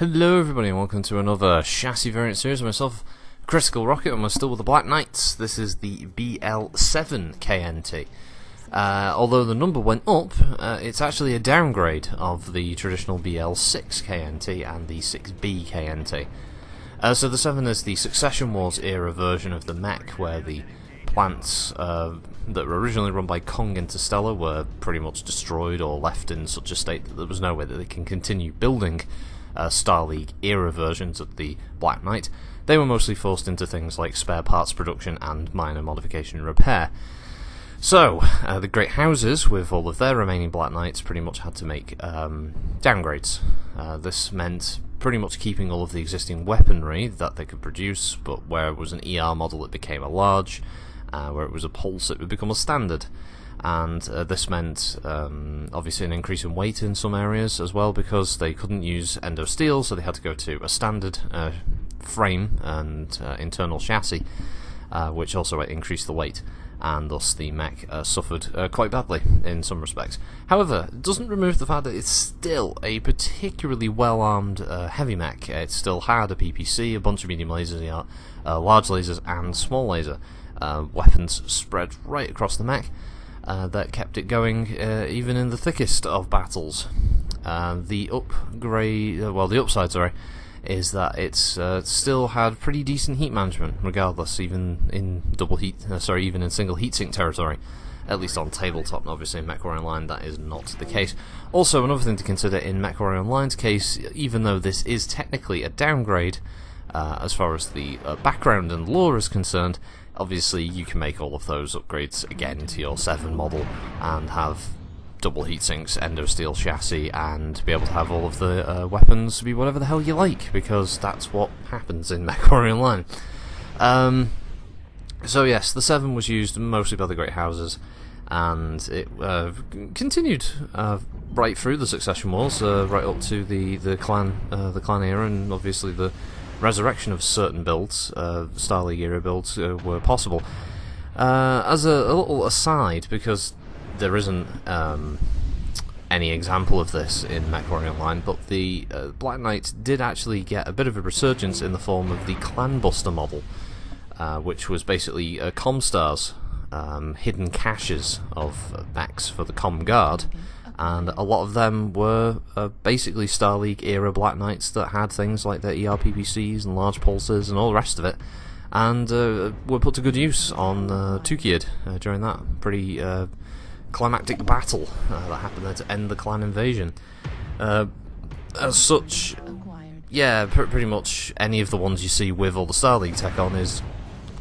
Hello everybody and welcome to another chassis variant series with myself, Critical Rocket, and we're still with the Black Knights. This is the BL-7-KNT. Although the number went up, it's actually a downgrade of the traditional BL-6-KNT and the 6B-KNT. So the 7 is the Succession Wars era version of the mech, where the plants that were originally run by Kong Interstellar were pretty much destroyed or left in such a state that there was no way that they can continue building Star League era versions of the Black Knight. They were mostly forced into things like spare parts production and minor modification and repair. So, the great houses, with all of their remaining Black Knights, pretty much had to make downgrades. This meant pretty much keeping all of the existing weaponry that they could produce, but where it was an ER model it became a large, where it was a pulse it would become a standard. And this meant obviously an increase in weight in some areas as well, because they couldn't use endo steel, so they had to go to a standard frame and internal chassis, which also increased the weight, and thus the mech suffered quite badly in some respects. However, it doesn't remove the fact that it's still a particularly well-armed heavy mech. It still had a PPC, a bunch of medium lasers, large lasers and small laser weapons spread right across the mech. That kept it going even in the thickest of battles. The upside, is that it's still had pretty decent heat management, regardless, even in even in single heatsink territory. At least on tabletop. Obviously in MechWarrior Online that is not the case. Also, another thing to consider in MechWarrior Online's case, even though this is technically a downgrade as far as the background and lore is concerned, obviously you can make all of those upgrades again to your 7 model and have double heatsinks, endo steel chassis, and be able to have all of the weapons be whatever the hell you like, because that's what happens in MechWarrior Online. So yes, the 7 was used mostly by the Great Houses, and it continued right through the Succession Wars, right up to the clan era, and obviously the resurrection of certain builds, Star League era builds, were possible. As a little aside, because there isn't any example of this in MechWarrior Online, but the Black Knight did actually get a bit of a resurgence in the form of the Clan Buster model, which was basically Comstar's hidden caches of mechs for the Com Guard. And a lot of them were basically Star League era Black Knights that had things like their ERPPCs and large pulses and all the rest of it, and were put to good use on Tukiyid during that pretty climactic battle that happened there to end the clan invasion. As such, yeah, pretty much any of the ones you see with all the Star League tech on is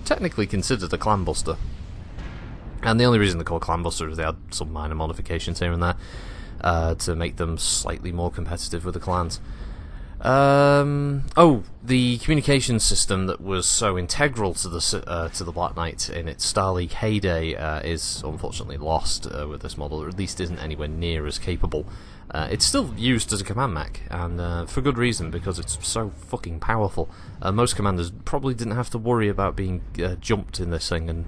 technically considered a Clan Buster. And the only reason they're called Clan Buster is they had some minor modifications here and there to make them slightly more competitive with the clans. The communication system that was so integral to the Black Knight in its Star League heyday is unfortunately lost with this model, or at least isn't anywhere near as capable. It's still used as a command mech, and for good reason, because it's so fucking powerful. Most commanders probably didn't have to worry about being jumped in this thing, and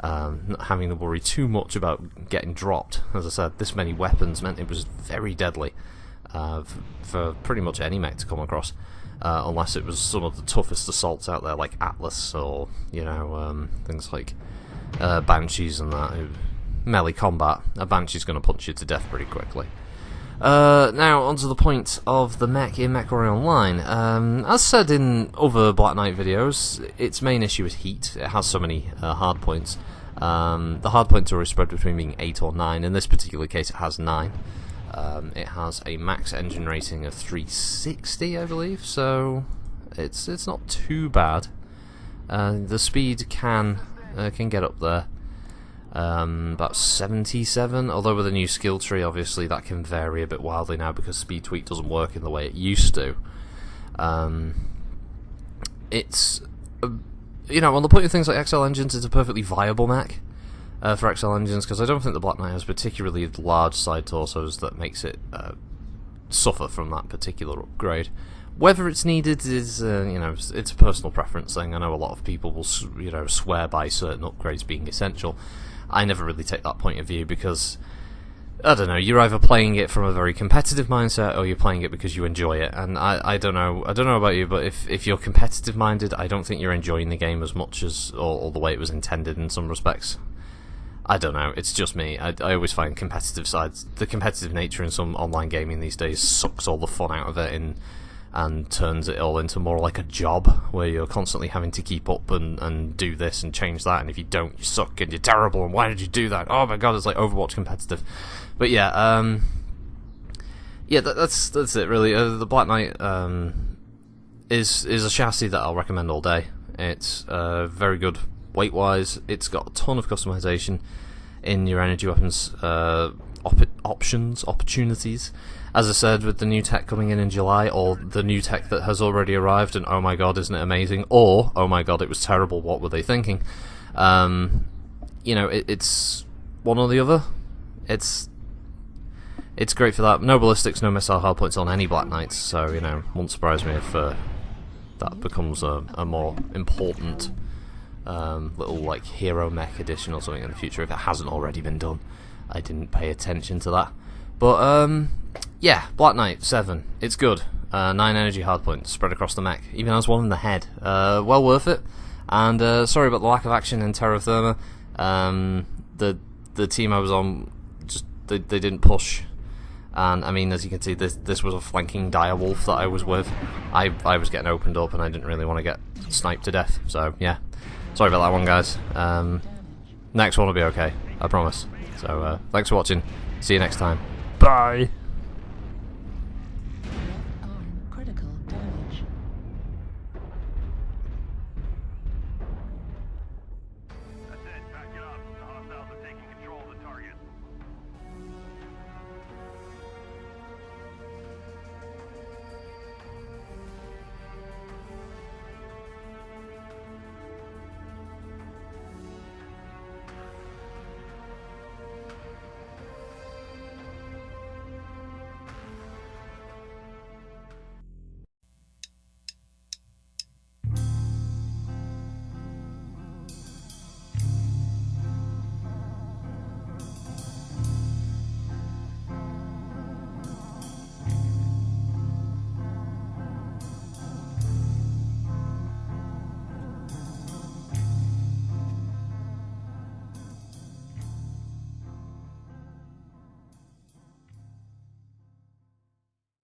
not having to worry too much about getting dropped. As I said, this many weapons meant it was very deadly for pretty much any mech to come across, unless it was some of the toughest assaults out there, like Atlas or things like Banshees and that. Melee combat, a Banshee's going to punch you to death pretty quickly. Now, onto the point of the mech in MechWarrior Online. As said in other Black Knight videos, its main issue is heat. It has so many hard points. The hard points are spread between being 8 or 9. In this particular case, it has 9. It has a max engine rating of 360, I believe, so it's not too bad. The speed can get up there. About 77, although with a new skill tree, obviously that can vary a bit wildly now because speed tweak doesn't work in the way it used to. It's on the point of things like XL engines, it's a perfectly viable mech for XL engines, because I don't think the Black Knight has particularly large side torsos that makes it suffer from that particular upgrade. Whether it's needed is, it's a personal preference thing. I know a lot of people will, swear by certain upgrades being essential. I never really take that point of view, because I don't know, you're either playing it from a very competitive mindset or you're playing it because you enjoy it, and I don't know about you, but if you're competitive minded, I don't think you're enjoying the game as much as or the way it was intended in some respects. I don't know, it's just me. I always find the competitive nature in some online gaming these days sucks all the fun out of it and turns it all into more like a job where you're constantly having to keep up and do this and change that, and if you don't, you suck and you're terrible, and why did you do that? Oh my god, it's like Overwatch competitive. But yeah, that's it really. The Black Knight is a chassis that I'll recommend all day. It's very good weight-wise. It's got a ton of customization in your energy weapons opportunities. As I said, with the new tech coming in July, or the new tech that has already arrived, and oh my god, isn't it amazing? Or oh my god, it was terrible. What were they thinking? You know, it's one or the other. It's great for that. No ballistics, no missile hardpoints on any Black Knights, so, you know, won't surprise me if that becomes a more important little, like, hero mech edition or something in the future, if it hasn't already been done. I didn't pay attention to that. But, yeah, Black Knight 7, it's good. 9 energy hardpoints spread across the mech, even has one in the head. Well worth it. And, sorry about the lack of action in Terra Firma. The team I was on, just, they didn't push. And I mean, as you can see, this was a flanking direwolf that I was with. I was getting opened up, and I didn't really want to get sniped to death. So yeah, sorry about that one, guys. Next one will be okay, I promise. So thanks for watching. See you next time. Bye.